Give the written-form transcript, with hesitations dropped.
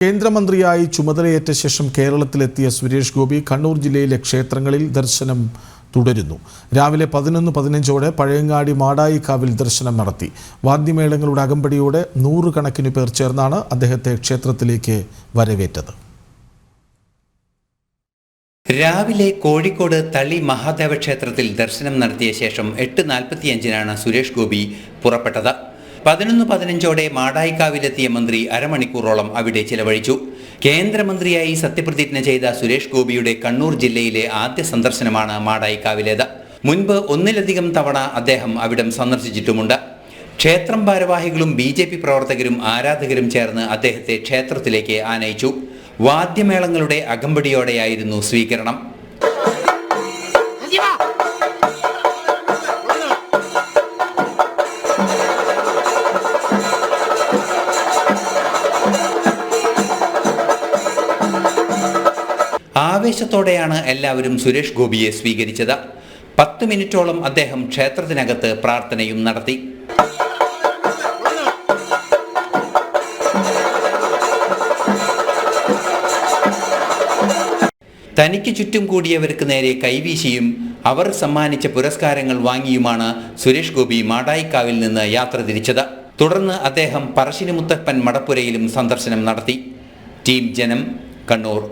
കേന്ദ്രമന്ത്രിയായി ചുമതലയേറ്റ ശേഷം കേരളത്തിലെത്തിയ സുരേഷ് ഗോപി കണ്ണൂർ ജില്ലയിലെ ക്ഷേത്രങ്ങളിൽ ദർശനം തുടരുന്നു. രാവിലെ 11:15 പഴയങ്ങാടി മാടായിക്കാവിൽ ദർശനം നടത്തി. വാദ്യമേളങ്ങളുടെ അകമ്പടിയോടെ 100 കണക്കിന് പേർ ചേർന്നാണ് അദ്ദേഹത്തെ ക്ഷേത്രത്തിലേക്ക് വരവേറ്റത്. രാവിലെ കോഴിക്കോട് തളി മഹാദേവ ക്ഷേത്രത്തിൽ ദർശനം നടത്തിയ ശേഷം 8:45 സുരേഷ് ഗോപി പുറപ്പെട്ടത്. 11:15 മാടായിക്കാവിലെത്തിയ മന്ത്രി അരമണിക്കൂറോളം അവിടെ ചിലവഴിച്ചു. കേന്ദ്രമന്ത്രിയായി സത്യപ്രതിജ്ഞ ചെയ്ത സുരേഷ് ഗോപിയുടെ കണ്ണൂർ ജില്ലയിലെ ആദ്യ സന്ദർശനമാണ് മാടായിക്കാവിലേത്. മുൻപ് ഒന്നിലധികം തവണ അദ്ദേഹം അവിടം സന്ദർശിച്ചിട്ടുമുണ്ട്. ക്ഷേത്രം ഭാരവാഹികളും BJP പ്രവർത്തകരും ആരാധകരും ചേർന്ന് അദ്ദേഹത്തെ ക്ഷേത്രത്തിലേക്ക് ആനയിച്ചു. വാദ്യമേളങ്ങളുടെ അകമ്പടിയോടെയായിരുന്നു സ്വീകരണം. ആവേശത്തോടെയാണ് എല്ലാവരും സുരേഷ് ഗോപിയെ സ്വീകരിച്ചത്. 10 മിനിറ്റോളം അദ്ദേഹം ക്ഷേത്രത്തിനകത്ത് പ്രാർത്ഥനയും നടത്തി. തനിക്ക് ചുറ്റും കൂടിയവർക്ക് നേരെ കൈവീശിയും അവർ സമ്മാനിച്ച പുരസ്കാരങ്ങൾ വാങ്ങിയുമാണ് സുരേഷ് ഗോപി മാടായിക്കാവിൽ നിന്ന് യാത്ര തിരിച്ചത്. തുടർന്ന് അദ്ദേഹം പറശ്ശിനിമുത്തപ്പൻ മടപ്പുരയിലും സന്ദർശനം നടത്തി. ടീം ജനം, കണ്ണൂർ.